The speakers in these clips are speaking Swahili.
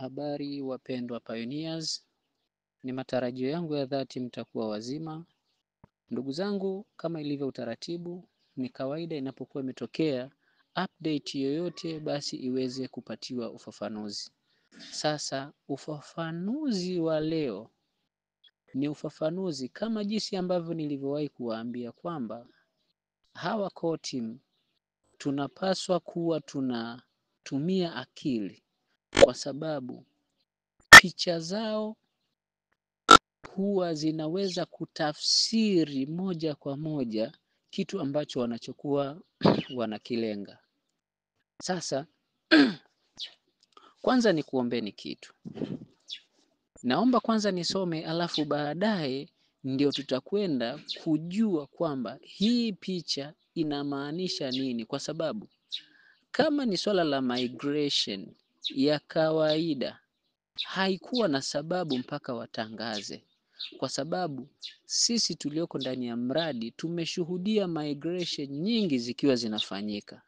Habari wapendwa pioneers, ni matarajio yangu ya dhati mtakuwa wazima. Ndugu zangu, kama ilivyo utaratibu, ni kawaida inapokuwa imetokea update yoyote basi iweze kupatiwa ufafanuzi. Sasa ufafanuzi wa leo ni ufafanuzi kama jinsi ambavyo nilivyowahi kuwaambia kwamba hawa core team tunapaswa kuwa tunatumia akili, kwa sababu picha zao huwa zinaweza kutafsiri moja kwa moja kitu ambacho wanachokuwa wanakilenga. Sasa kwanza ni kuombeni kitu. Naomba kwanza nisome, alafu baadaye ndio tutakwenda kujua kwamba hii picha inamaanisha nini, kwa sababu kama ni swala la migration ya kawaida haikuwa na sababu mpaka watangaze, kwa sababu sisi tulioko ndani ya mradi tumeshuhudia migration nyingi zikiwa zinafanyika.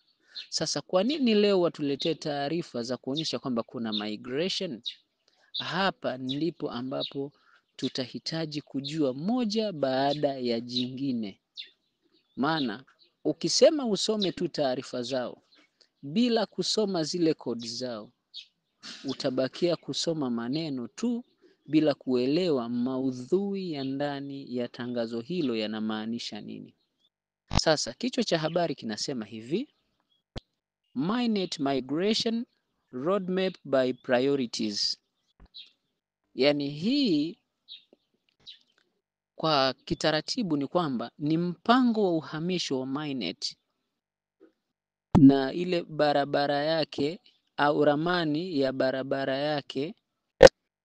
Sasa kwa nini leo watuletee taarifa za kuonyesha kwamba kuna migration? Hapa ndipo ambapo tutahitaji kujua moja baada ya jingine, maana ukisema usome tu taarifa zao bila kusoma zile kodi zao, utabakia kusoma maneno tu bila kuelewa maudhui ya ndani ya tangazo hilo yanamaanisha nini. Sasa kichwa cha habari kinasema hivi: MyNet Migration Roadmap by Priorities. Yaani hii kwa kitaratibu ni kwamba ni mpango wa uhamisho wa MyNet na ile barabara yake au ramani ya barabara yake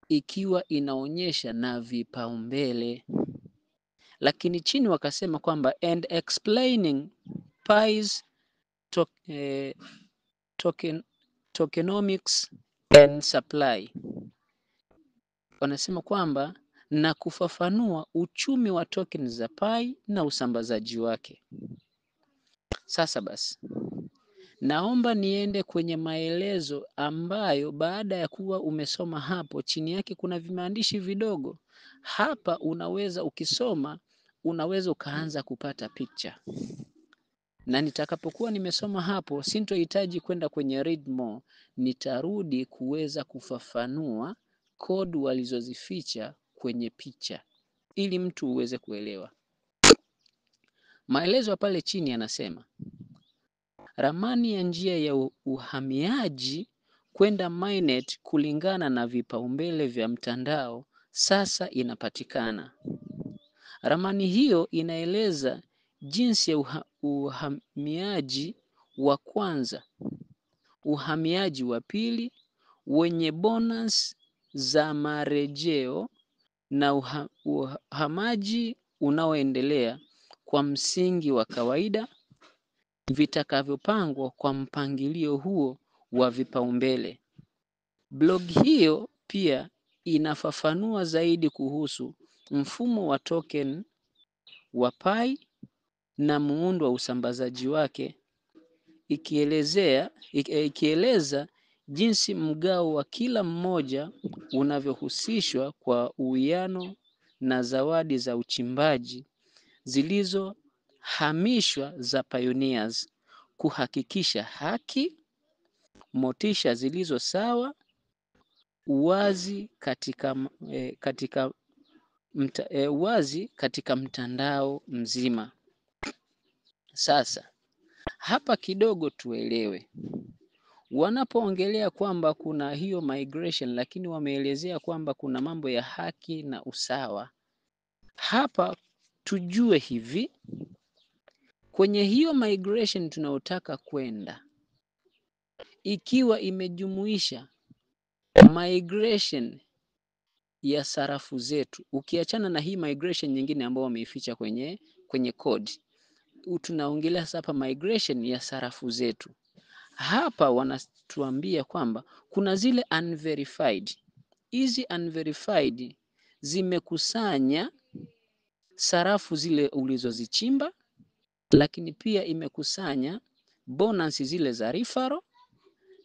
ikiwa inaonyesha na vipaumbele. Lakini chini wakasema kwamba and explaining PI's tokenomics and supply. Wanasema kwamba na kufafanua uchumi wa token za Pi na usambazaji wake. Sasa basi, naomba niende kwenye maelezo ambayo baada ya kuwa umesoma hapo, chini yake kuna vimaandishi vidogo. Hapa unaweza ukisoma, unaweza ukaanza kupata picture. Na nitakapokuwa nimesoma hapo, sintohitaji kwenda kwenye read more, nitarudi kuweza kufafanua code walizozificha kwenye picha ili mtu uweze kuelewa. Maelezo pale chini yanasema ramani ya njia ya uhamiaji kwenda MyNet kulingana na vipaumbele vya mtandao sasa inapatikana. Ramani hiyo inaeleza jinsi ya uhamiaji wa kwanza, uhamiaji wa pili wenye bonus za marejeo na uhamaji unaoendelea kwa msingi wa kawaida, vitakavyopangwa kwa mpangilio huo wa vipaumbele. Blog hiyo pia inafafanua zaidi kuhusu mfumo wa token wa Pi na muundo wa usambazaji wake, ikieleza jinsi mgao wa kila mmoja unavyohusishwa kwa uwiano na zawadi za uchimbaji zilizohamishwa za pioneers, kuhakikisha haki, motisha zilizo sawa, uwazi katika mtandao mzima. Sasa hapa kidogo tuelewe. Wanapoongelea kwamba kuna hiyo migration, lakini wameelezea kwamba kuna mambo ya haki na usawa. Hapa tujue hivi, kwenye hiyo migration tunayotaka kwenda, ikiwa imejumuisha migration ya sarafu zetu, ukiachana na hii migration nyingine ambayo wameificha kwenye code, tunaongelea hapa migration ya sarafu zetu. Hapa wanatuambia kwamba kuna zile unverified. Hizi unverified zimekusanya sarafu zile ulizozichimba, lakini pia imekusanya bonus zile za referral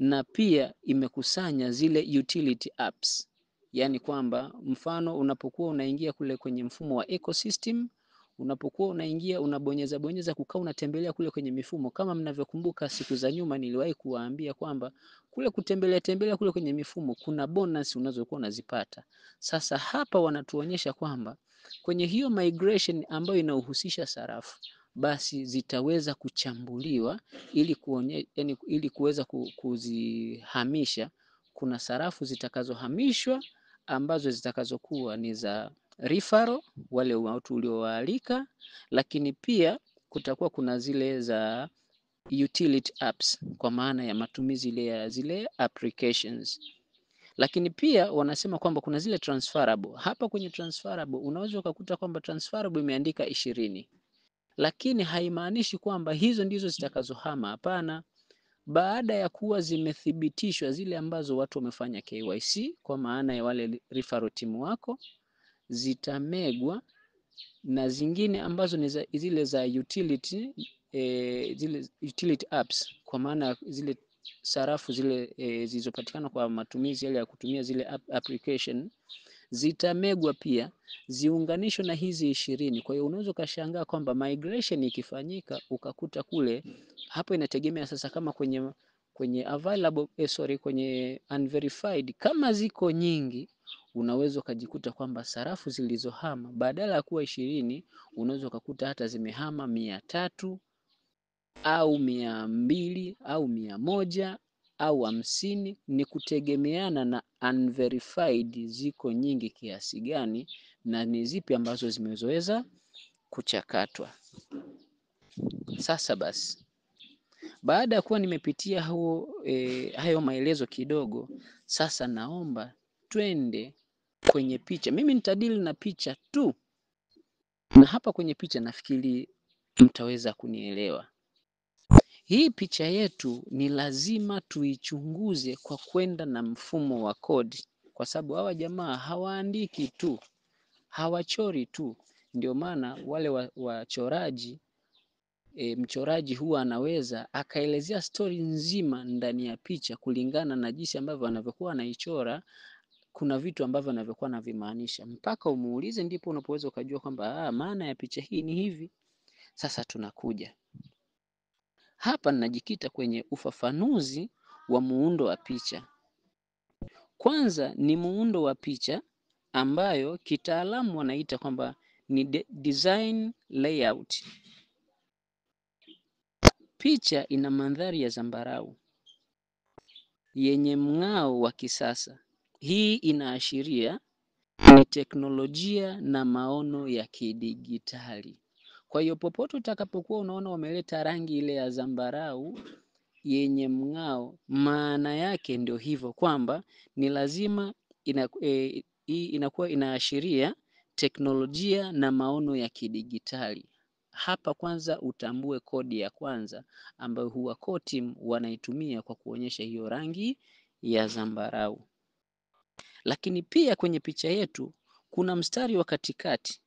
na pia imekusanya zile utility apps. Yaani kwamba mfano unapokuwa unaingia kule kwenye mfumo wa ecosystem, unapokuwa unaingia unabonyeza kukaa unatembelea kule kwenye mifumo. Kama mnavyokumbuka siku za nyuma niliwahi kuwaambia kwamba kule kutembelea kule kwenye mifumo kuna bonus unazokuwa unazipata. Sasa hapa wanatuonyesha kwamba kwenye hiyo migration ambayo inahusisha sarafu, basi zitaweza kuchambuliwa ili kuweza kuzihamisha. Kuna sarafu zitakazohamishwa ambazo zitakazokuwa ni za referral, wale watu uliowaalika, lakini pia kutakuwa kuna zile za utility apps kwa maana ya matumizi ile ya zile applications. Lakini pia wanasema kwamba kuna zile transferable. Hapa kwenye transferable unaweza ukakuta kwamba transferable imeandika 20, lakini haimaanishi kwamba hizo ndizo zitakazohama. Hapana. Baada ya kuwa zimethibitishwa zile ambazo watu wamefanya KYC kwa maana ya wale referral team wako, zitamegwa na zingine ambazo ni zile za utility zile utility apps kwa maana zile sarafu zile zilizopatikana kwa matumizi yale ya kutumia zile application zitamegwa pia ziunganishwe na hizi 20. Kwa hiyo unaweza ukashangaa kwamba migration ikifanyika ukakuta kule, hapo inategemea sasa kama kwenye available kwenye unverified kama ziko nyingi, unaweza ukajikuta kwamba sarafu zilizohama badala ya kuwa 20 unaweza ukakuta hata zimehama 300 au 200 au 100 au 50. Ni kutegemeana na unverified ziko nyingi kiasi gani na ni zipi ambazo zimeweza kuchakatwa. Sasa basi, baada ya kuwa nimepitia hayo maelezo kidogo, sasa naomba twende kwenye picha. Mimi nitadili na picha tu, na hapa kwenye picha nafikiri mtaweza kunielewa. Hii picha yetu ni lazima tuichunguze kwa kwenda na mfumo wa kodi, kwa sababu hawa jamaa hawaandiki tu, hawachori tu. Ndio maana wale wachoraji mchoraji huwa anaweza akaelezea stori nzima ndani ya picha kulingana na jinsi ambavyo anavyokuwa anaichora. Kuna vitu ambavyo anavyokuwa anavimaanisha mpaka umuulize, ndipo unapoweza ukajua kwamba maana ya picha hii ni hivi. Sasa tunakuja hapa, ninajikita kwenye ufafanuzi wa muundo wa picha. Kwanza ni muundo wa picha ambayo kitaalamu wanaita kwamba ni design layout. Picha ina mandhari ya zambarau yenye mng'ao wa kisasa. Hii inaashiria ni teknolojia na maono ya kidigitali. Kwa hiyo popote utakapokuwa unaona wameleta rangi ile ya zambarau yenye mng'ao, maana yake ndio hivyo kwamba ni lazima inakuwa inaashiria teknolojia na maono ya kidigitali. Hapa kwanza utambue kodi ya kwanza ambayo huwa core team wanaitumia kwa kuonyesha hiyo rangi ya zambarau. Lakini pia kwenye picha yetu kuna mstari wa katikati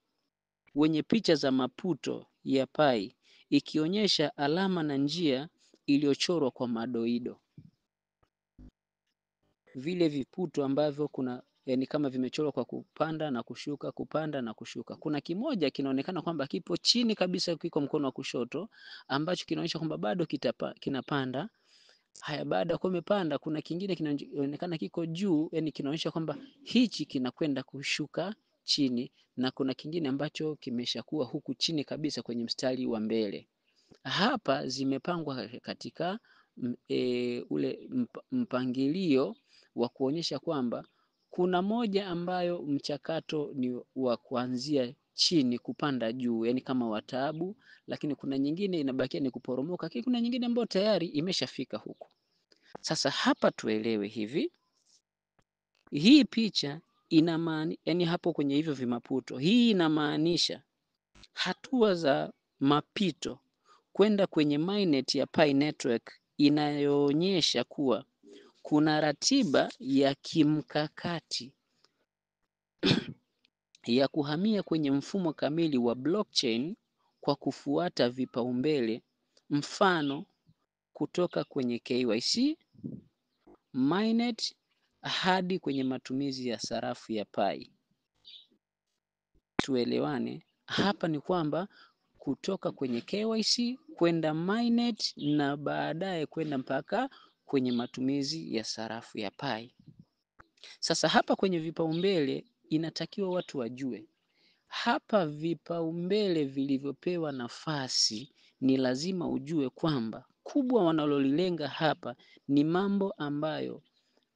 wenye picha za maputo ya pai ikionyesha alama na njia iliyochorwa kwa madoido. Vile viputo ambavyo kuna yani kama vimechorwa kwa kupanda na kushuka, kupanda na kushuka. Kuna kimoja kinaonekana kwamba kipo chini kabisa, kiko mkono wa kushoto, ambacho kinaonyesha kwamba bado kinapanda. Haya, baada ya kumepanda kuna kingine kinaonekana kiko juu, yani kinaonyesha kwamba hichi kinakwenda kushuka chini, na kuna kingine ambacho kimeshakuwa huku chini kabisa kwenye mstari wa mbele. Hapa zimepangwa katika ule mpangilio wa kuonyesha kwamba kuna moja ambayo mchakato ni wa kuanzia chini kupanda juu, yani kama watabu, lakini kuna nyingine inabakia ni kuporomoka, lakini kuna nyingine ambayo tayari imeshafika huku. Sasa hapa tuelewe hivi, hii picha yani hapo kwenye hivyo vimaputo, hii inamaanisha hatua za mapito kwenda kwenye mainnet ya Pi network, inayoonyesha kuwa kuna ratiba ya kimkakati ya kuhamia kwenye mfumo kamili wa blockchain kwa kufuata vipaumbele, mfano kutoka kwenye KYC, mainnet hadi kwenye matumizi ya sarafu ya Pi. Tuelewane hapa ni kwamba kutoka kwenye KYC kwenda mainnet na baadaye kwenda mpaka kwenye matumizi ya sarafu ya Pi. Sasa hapa kwenye vipaumbele inatakiwa watu wajue hapa vipaumbele vilivyopewa nafasi, ni lazima ujue kwamba kubwa wanalolilenga hapa ni mambo ambayo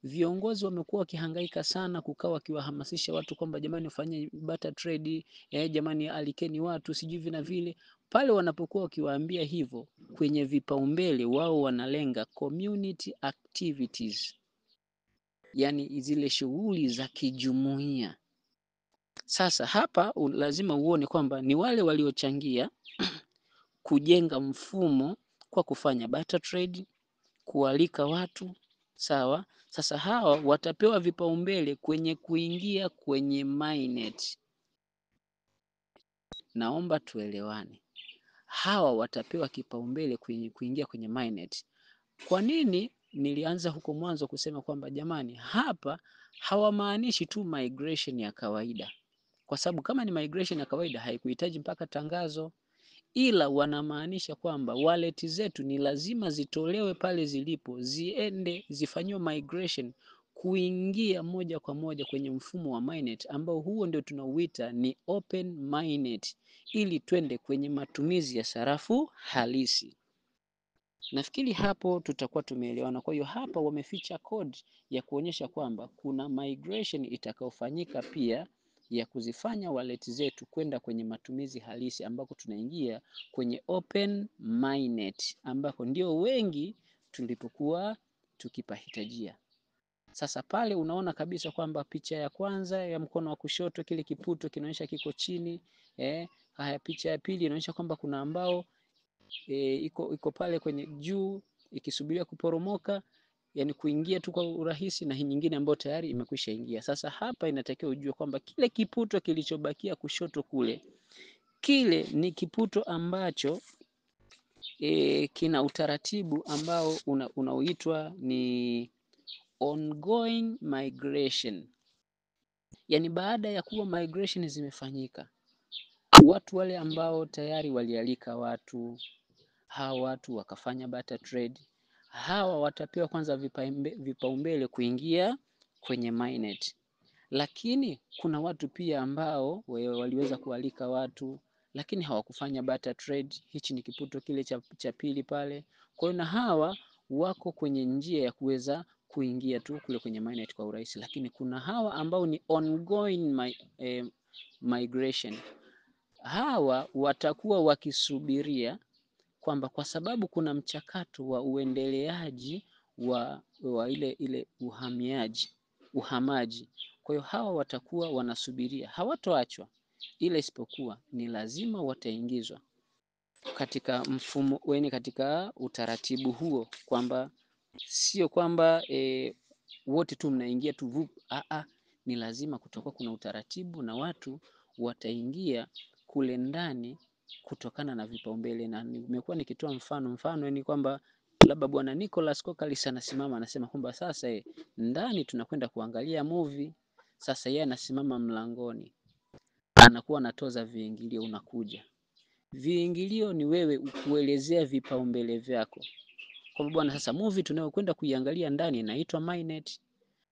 viongozi wamekuwa wakihangaika sana kukaa wakiwahamasisha watu kwamba jamani ufanye barter trade, jamani alikeni watu sijui vina vile. Pale wanapokuwa wakiwaambia hivyo, kwenye vipaumbele wao wanalenga community activities, yani zile shughuli za kijumuiya. Sasa hapa lazima uone kwamba ni wale waliochangia kujenga mfumo kwa kufanya barter trade, kualika watu, sawa. Sasa hawa watapewa vipaumbele kwenye kuingia kwenye mainnet. Naomba tuelewane, hawa watapewa kipaumbele kwenye kuingia kwenye mainnet. Kwa nini nilianza huko mwanzo kusema kwamba jamani, hapa hawamaanishi tu migration ya kawaida, kwa sababu kama ni migration ya kawaida haikuhitaji mpaka tangazo, ila wanamaanisha kwamba wallet zetu ni lazima zitolewe pale zilipo, ziende zifanyiwe migration kuingia moja kwa moja kwenye mfumo wa mainnet, ambao huo ndio tunauita ni open mainnet, ili twende kwenye matumizi ya sarafu halisi. Nafikiri hapo tutakuwa tumeelewana. Kwa hiyo hapa wameficha code ya kuonyesha kwamba kuna migration itakayofanyika pia ya kuzifanya wallet zetu kwenda kwenye matumizi halisi, ambako tunaingia kwenye open mainnet, ambako ndio wengi tulipokuwa tukipahitajia. Sasa pale unaona kabisa kwamba picha ya kwanza ya mkono wa kushoto, kile kiputo kinaonyesha kiko chini. Haya, picha ya pili inaonyesha kwamba kuna ambao iko pale kwenye juu ikisubiria kuporomoka, yani kuingia tu kwa urahisi, na hii nyingine ambayo tayari imekwisha ingia. Sasa hapa inatakiwa ujue kwamba kile kiputo kilichobakia kushoto kule, kile ni kiputo ambacho kina utaratibu ambao unaoitwa ni ongoing migration. Yani baada ya kuwa migration zimefanyika, watu wale ambao tayari walialika watu, hawa watu wakafanya barter trade, hawa watapewa kwanza vipaumbele kuingia kwenye mainnet. Lakini kuna watu pia ambao waliweza kualika watu lakini hawakufanya barter trade. Hichi ni kiputo kile cha pili pale. Kwa hiyo na hawa wako kwenye njia ya kuweza kuingia tu kule kwenye mainnet kwa urahisi. Lakini kuna hawa ambao ni ongoing migration. Hawa watakuwa wakisubiria kwamba kwa sababu kuna mchakato wa uendeleaji wa ile uhamaji. Kwa hiyo hawa watakuwa wanasubiria, hawatoachwa, ila isipokuwa ni lazima wataingizwa katika mfumo weni, katika utaratibu huo, kwamba sio kwamba wote tu mnaingia tu vup. Ni lazima kutoka kuna utaratibu na watu wataingia kule ndani kutokana na vipaumbele. Na nimekuwa nikitoa mfano ni kwamba labda bwana Nicholas Kokalis anasimama anasema kwamba sasa ndani tunakwenda kuangalia movie. Sasa yeye anasimama mlangoni, anakuwa anatoza viingilio, unakuja. Viingilio ni wewe kuelezea vipaumbele vyako. Kwa bwana sasa movie tunayokwenda kuiangalia ndani inaitwa mainnet.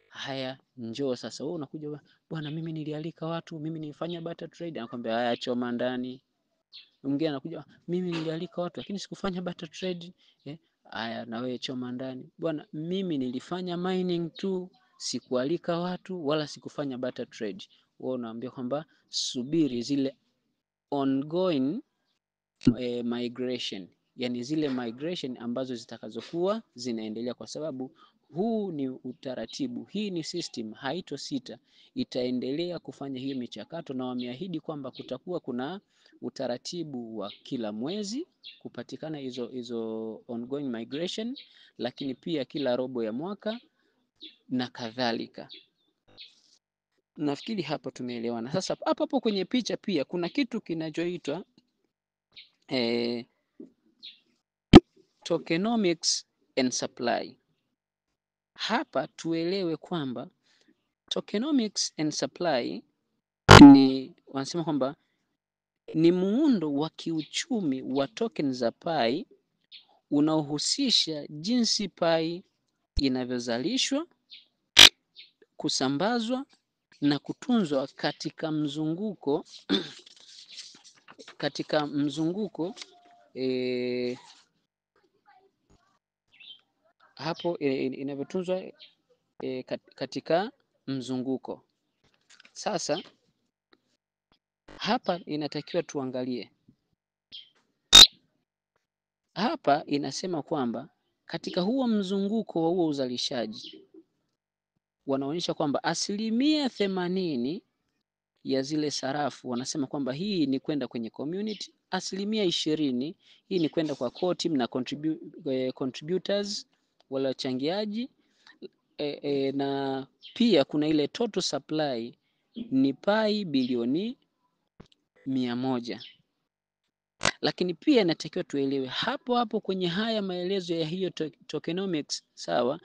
Haya, njoo sasa. Wewe unakuja, bwana mimi nilialika watu, mimi nilifanya barter trade. Anakuambia haya, choma ndani. Mwingine anakuja, mimi nilialika watu lakini sikufanya barter trade. Haya, na wewe choma ndani. Bwana mimi nilifanya mining tu, sikualika watu wala sikufanya barter trade. Wewe unaambia kwamba subiri zile ongoing migration, yani zile migration ambazo zitakazokuwa zinaendelea, kwa sababu huu ni utaratibu, hii ni system, haito sita, itaendelea kufanya hiyo michakato. Na wameahidi kwamba kutakuwa kuna utaratibu wa kila mwezi kupatikana hizo ongoing migration, lakini pia kila robo ya mwaka na kadhalika. Nafikiri hapa tumeelewana. Sasa hapo kwenye picha pia kuna kitu kinachoitwa tokenomics and supply. hapa tuelewe kwamba tokenomics and supply wanasema kwamba ni muundo wa kiuchumi wa token za pai unaohusisha jinsi pai inavyozalishwa, kusambazwa na kutunzwa katika mzunguko hapo inavyotunzwa katika mzunguko. Sasa hapa inatakiwa tuangalie hapa, inasema kwamba katika huo mzunguko wa huo uzalishaji wanaonyesha kwamba 80% ya zile sarafu wanasema kwamba hii ni kwenda kwenye community, 20% hii ni kwenda kwa core team na contributors wale wachangiaji, na pia kuna ile total supply ni pai bilioni 100. Lakini pia inatakiwa tuelewe hapo kwenye haya maelezo ya hiyo tokenomics, sawa,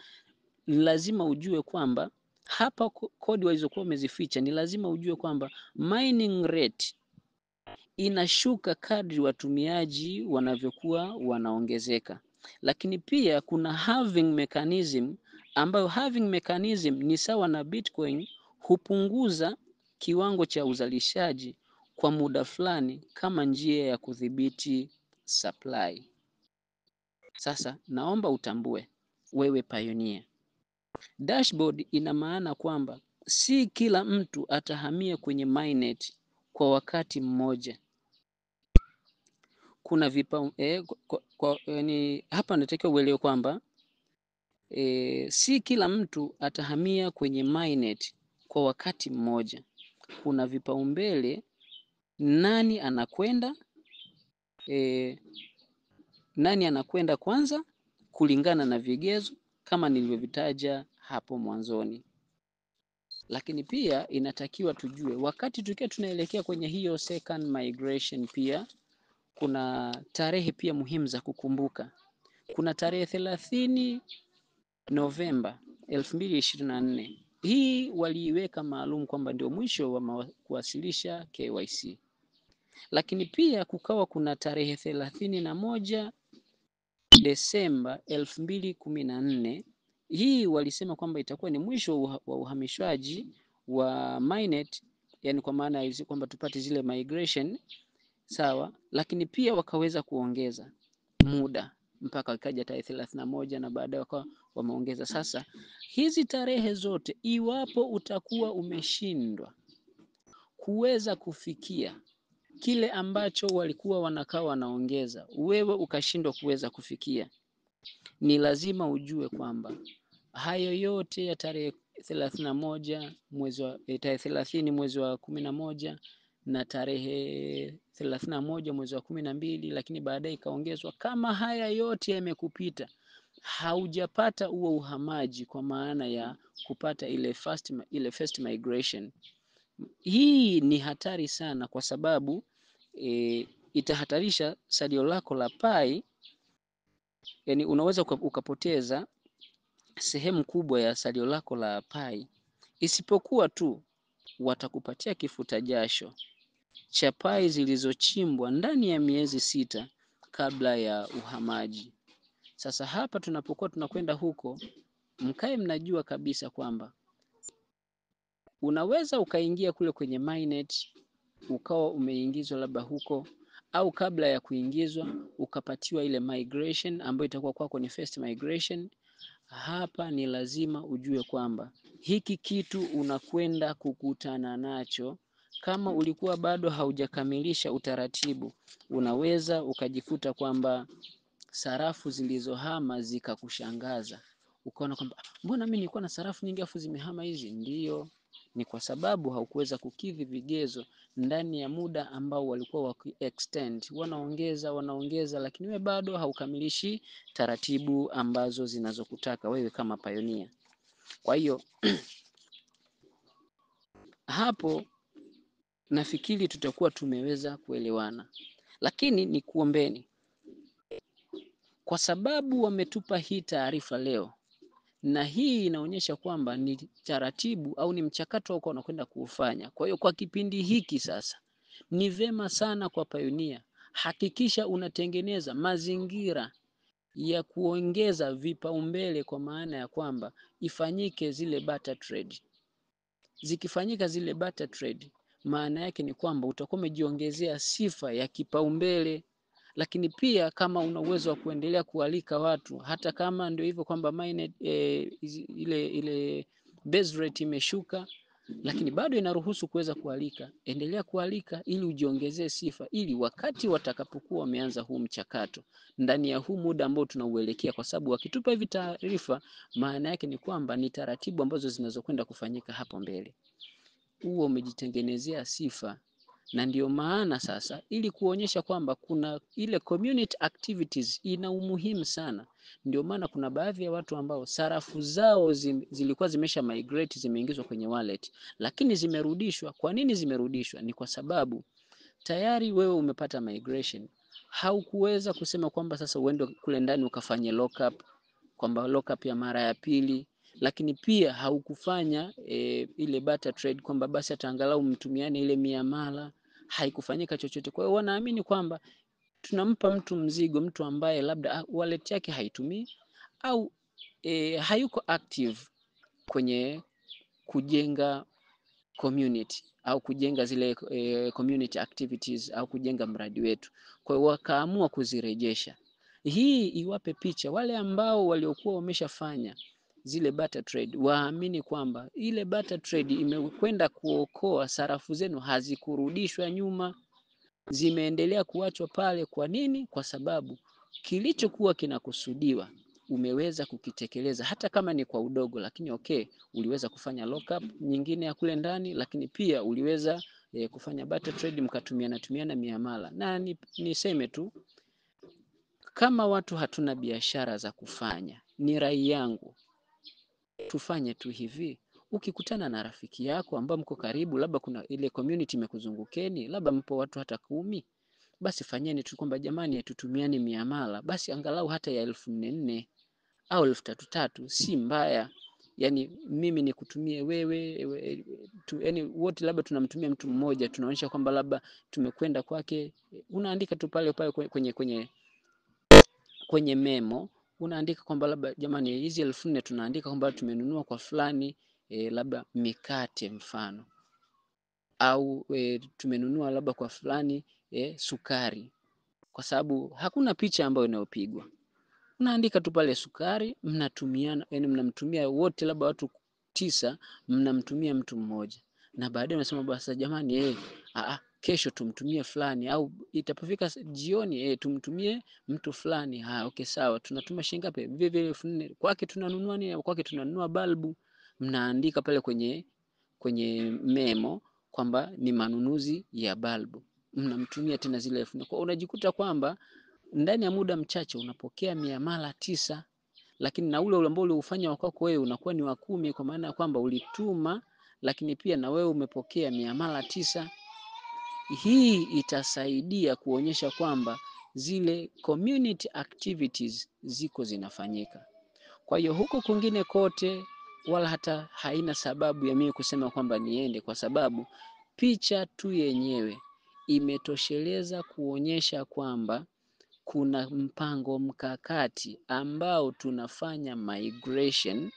ni lazima ujue kwamba hapa kodi walizokuwa wamezificha, ni lazima ujue kwamba mining rate inashuka kadri watumiaji wanavyokuwa wanaongezeka. Lakini pia kuna halving mechanism, ambayo halving mechanism ni sawa na Bitcoin, hupunguza kiwango cha uzalishaji kwa muda fulani kama njia ya kudhibiti supply. Sasa naomba utambue wewe pioneer, dashboard ina maana kwamba si kila mtu atahamia kwenye mainnet kwa wakati mmoja. Kuna hapa natakiwa uelewe kwamba si kila mtu atahamia kwenye mainnet kwa wakati mmoja. Kuna vipaumbele, nani anakwenda kwanza kulingana na vigezo kama nilivyovitaja hapo mwanzoni. Lakini pia inatakiwa tujue wakati tukiwa tunaelekea kwenye hiyo second migration, pia kuna tarehe pia muhimu za kukumbuka. Kuna tarehe 30 Novemba 2024. Hii waliiweka maalum kwamba ndio mwisho wa kuwasilisha KYC. Lakini pia kukawa kuna tarehe 31 Desemba 2014. Hii walisema kwamba itakuwa ni mwisho wa uhamishwaji wa mainnet, yani kwa maana hizi kwamba tupate zile migration, sawa. Lakini pia wakaweza kuongeza muda mpaka ikaja tarehe 31 na baadaye wakawa wameongeza. Sasa hizi tarehe zote, iwapo utakuwa umeshindwa kuweza kufikia kile ambacho walikuwa wanakaa wanaongeza, wewe ukashindwa kuweza kufikia, ni lazima ujue kwamba hayo yote ya tarehe 31 tarehe 30 mwezi wa 11 na tarehe 31 mwezi wa 12, lakini baadaye ikaongezwa, kama haya yote yamekupita, haujapata huo uhamaji kwa maana ya kupata ile first migration, hii ni hatari sana, kwa sababu itahatarisha salio lako la pai. Yani unaweza ukapoteza sehemu kubwa ya salio lako la pai, isipokuwa tu watakupatia kifuta jasho cha pai zilizochimbwa ndani ya miezi 6 kabla ya uhamaji. Sasa hapa tunapokuwa tunakwenda huko, mkae mnajua kabisa kwamba unaweza ukaingia kule kwenye mainnet ukawa umeingizwa labda huko, au kabla ya kuingizwa ukapatiwa ile migration ambayo itakuwa kwako ni first migration. Hapa ni lazima ujue kwamba hiki kitu unakwenda kukutana nacho. Kama ulikuwa bado haujakamilisha utaratibu, unaweza ukajikuta kwamba sarafu zilizohama zikakushangaza, ukaona kwamba mbona mimi nilikuwa na sarafu nyingi afu zimehama hizi. Ndiyo, ni kwa sababu haukuweza kukidhi vigezo ndani ya muda ambao walikuwa waki-extend. Wanaongeza, lakini wewe bado haukamilishi taratibu ambazo zinazokutaka wewe kama pioneer. Kwa hiyo hapo nafikiri tutakuwa tumeweza kuelewana, lakini ni kuombeni, kwa sababu wametupa hii taarifa leo, na hii inaonyesha kwamba ni taratibu au ni mchakato wako unakwenda kuufanya. Kwa hiyo kwa kipindi hiki sasa ni vema sana kwa pioneer, hakikisha unatengeneza mazingira ya kuongeza vipaumbele, kwa maana ya kwamba ifanyike zile barter trade. Zikifanyika zile barter trade, maana yake ni kwamba utakuwa umejiongezea sifa ya kipaumbele. Lakini pia kama una uwezo wa kuendelea kualika watu, hata kama ndio hivyo kwamba ile base rate imeshuka, lakini bado inaruhusu kuweza kualika, endelea kualika ili ujiongezee sifa, ili wakati watakapokuwa wameanza huu mchakato ndani ya huu muda ambao tunauelekea, kwa sababu wakitupa hivi taarifa, maana yake ni kwamba ni taratibu ambazo zinazokwenda kufanyika hapo mbele. Huo umejitengenezea sifa, na ndio maana sasa, ili kuonyesha kwamba kuna ile community activities ina umuhimu sana, ndio maana kuna baadhi ya watu ambao sarafu zao zilikuwa zimesha migrate, zimeingizwa kwenye wallet, lakini zimerudishwa. Kwa nini zimerudishwa? Ni kwa sababu tayari wewe umepata migration, haukuweza kusema kwamba sasa uende kule ndani ukafanye lockup, kwamba lockup ya mara ya pili, lakini pia haukufanya ile barter trade kwamba basi ataangalau mtumiane ile miamala, haikufanyika chochote. Kwa hiyo wanaamini kwamba tunampa mtu mzigo, mtu ambaye labda wallet yake haitumii au hayuko active kwenye kujenga community au kujenga zile community activities au kujenga mradi wetu. Kwa hiyo wakaamua kuzirejesha. Hii iwape picha wale ambao waliokuwa wameshafanya zile barter trade, waamini kwamba ile barter trade imekwenda kuokoa, sarafu zenu hazikurudishwa nyuma, zimeendelea kuachwa pale. Kwa nini? Kwa sababu kilichokuwa kinakusudiwa umeweza kukitekeleza, hata kama ni kwa udogo, lakini okay, uliweza kufanya lockup nyingine ya kule ndani, lakini pia uliweza kufanya barter trade, mkatumiana miamala. Na niseme tu, kama watu hatuna biashara za kufanya, ni rai yangu tufanye tu hivi. Ukikutana na rafiki yako ambao mko karibu, labda kuna ile community imekuzungukeni, labda mpo watu hata 10, basi fanyeni tu kwamba jamani, tutumiane miamala, basi angalau hata ya 4,400 au 3,300, si mbaya. Yani mimi nikutumie wewe yani wote labda tunamtumia mtu mmoja, tunaonyesha kwamba labda tumekwenda kwake, unaandika tu pale kwenye memo, unaandika kwamba labda jamani, hizi 4,000 tunaandika kwamba tumenunua kwa fulani labda mikate mfano, au tumenunua labda kwa fulani sukari, kwa sababu hakuna picha ambayo inayopigwa. Unaandika tu pale sukari, mnatumiana, yani mnamtumia wote, labda watu 9, mnamtumia mtu mmoja, na baadaye unasema basi jamani, kesho tumtumie fulani, au itapofika jioni tumtumie mtu fulani. Okay sawa, tunatuma shilingi ngapi? Vile 4,000. Kwake tunanunua nini? Kwake tunanunua balbu. Mnaandika pale kwenye memo kwamba ni manunuzi ya balbu, mnamtumia tena zile 4,000. Kwa unajikuta kwamba ndani ya muda mchache unapokea miamala 9, lakini na ule ambao uliufanya wako wewe unakuwa ni wa 10, kwa maana ya kwamba ulituma, lakini pia na wewe umepokea miamala 9. Hii itasaidia kuonyesha kwamba zile community activities ziko zinafanyika. Kwa hiyo huko kwingine kote wala hata haina sababu ya mimi kusema kwamba niende, kwa sababu picha tu yenyewe imetosheleza kuonyesha kwamba kuna mpango mkakati ambao tunafanya migration,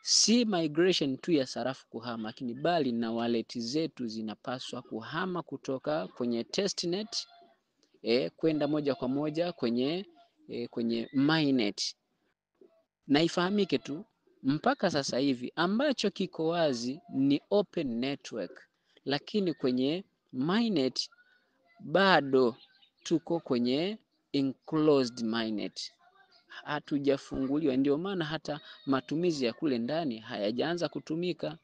si migration tu ya sarafu kuhama, lakini bali na wallet zetu zinapaswa kuhama kutoka kwenye testnet kwenda moja kwa moja kwenye mainnet. Na ifahamike tu mpaka sasa hivi ambacho kiko wazi ni open network, lakini kwenye mainnet bado tuko kwenye enclosed mainnet, hatujafunguliwa. Ndio maana hata matumizi ya kule ndani hayajaanza kutumika.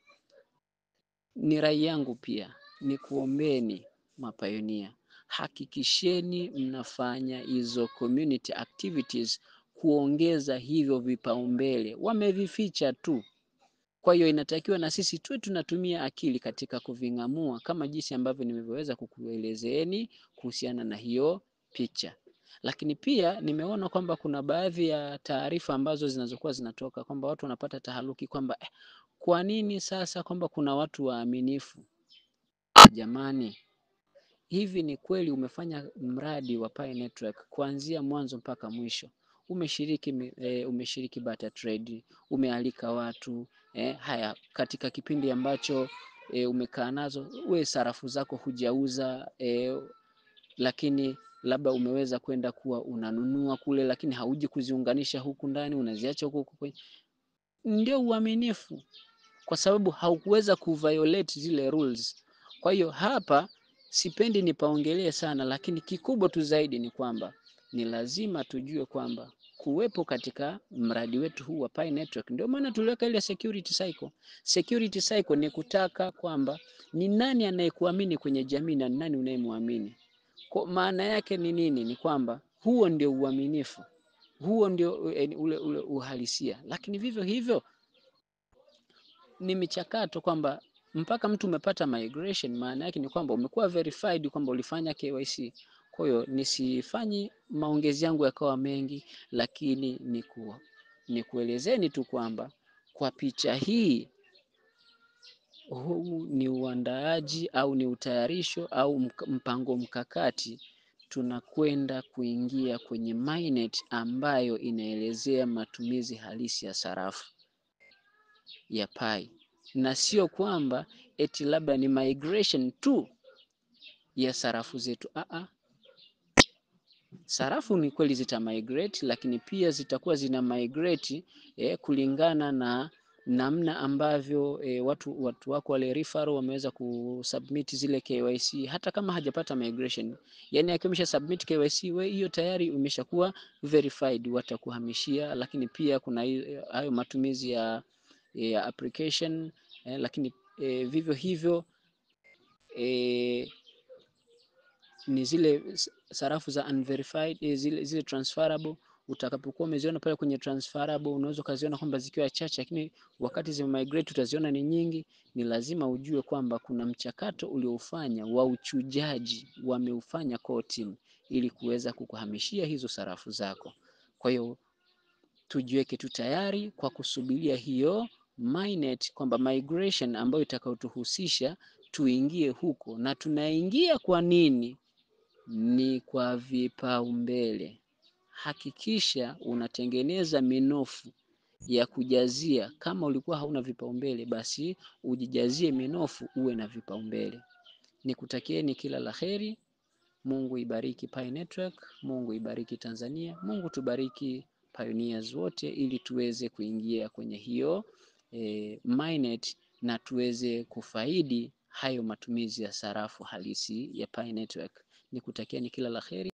Ni rai yangu pia, ni kuombeni mapioneer, hakikisheni mnafanya hizo community activities kuongeza hivyo vipaumbele. Wamevificha tu. Kwa hiyo inatakiwa na sisi tuwe tunatumia akili katika kuving'amua, kama jinsi ambavyo nimeweza kukuelezeeni kuhusiana na hiyo picha. Lakini pia nimeona kwamba kuna baadhi ya taarifa ambazo zinazokuwa zinatoka kwamba watu wanapata taharuki kwamba kwa nini sasa kwamba kuna watu waaminifu. Jamani, hivi ni kweli umefanya mradi wa Pi Network kuanzia mwanzo mpaka mwisho, umeshiriki barter trade, umealika watu haya katika kipindi ambacho umekaa nazo, we sarafu zako hujauza, lakini labda umeweza kwenda kuwa unanunua kule, lakini hauji kuziunganisha huku ndani, unaziacha huku. Ndio uaminifu, kwa sababu haukuweza kuviolate zile rules. Kwa hiyo hapa sipendi nipaongelee sana, lakini kikubwa tu zaidi ni kwamba ni lazima tujue kwamba kuwepo katika mradi wetu huu wa Pi Network, ndio maana tuliweka ile security cycle. Security cycle ni kutaka kwamba ni nani anayekuamini kwenye jamii na nani unayemwamini. Kwa maana yake ni nini? Ni kwamba huo ndio uaminifu, huo ndio ule uhalisia. Lakini vivyo hivyo ni michakato kwamba mpaka mtu umepata migration, maana yake ni kwamba umekuwa verified kwamba ulifanya KYC. Kwa hiyo nisifanyi maongezi yangu yakawa mengi, lakini nikuelezeni tu kwamba kwa picha hii, huu ni uandaaji au ni utayarisho au mpango mkakati, tunakwenda kuingia kwenye mainnet ambayo inaelezea matumizi halisi ya sarafu ya Pi, na sio kwamba eti labda ni migration tu ya sarafu zetu. Sarafu ni kweli zita migrate, lakini pia zitakuwa zina migrate kulingana na namna ambavyo watu wako wale referral wameweza kusubmit zile KYC, hata kama hajapata migration. Yani akimesha submit KYC, hiyo tayari umeshakuwa verified, watakuhamishia. Lakini pia kuna hayo matumizi ya application, lakini vivyo hivyo ni zile sarafu za unverified, zile transferable. Utakapokuwa umeziona pale kwenye transferable, unaweza kuziona kwamba zikiwa chache, lakini wakati zime migrate utaziona ni nyingi. Ni lazima ujue kwamba kuna mchakato uliofanya wa uchujaji, wameufanya core team ili kuweza kukuhamishia hizo sarafu zako. Kwa hiyo tujiweke tu tayari kwa kusubiria hiyo mainnet, kwamba migration ambayo itakayotuhusisha tuingie huko. Na tunaingia kwa nini? Ni kwa vipaumbele. Hakikisha unatengeneza minofu ya kujazia. Kama ulikuwa hauna vipaumbele, basi ujijazie minofu uwe na vipaumbele. Nikutakieni kila la heri. Mungu ibariki Pi Network, Mungu ibariki Tanzania, Mungu tubariki pioneers wote, ili tuweze kuingia kwenye hiyo mainnet na tuweze kufaidi hayo matumizi ya sarafu halisi ya Pi Network. Nikutakieni kila la heri.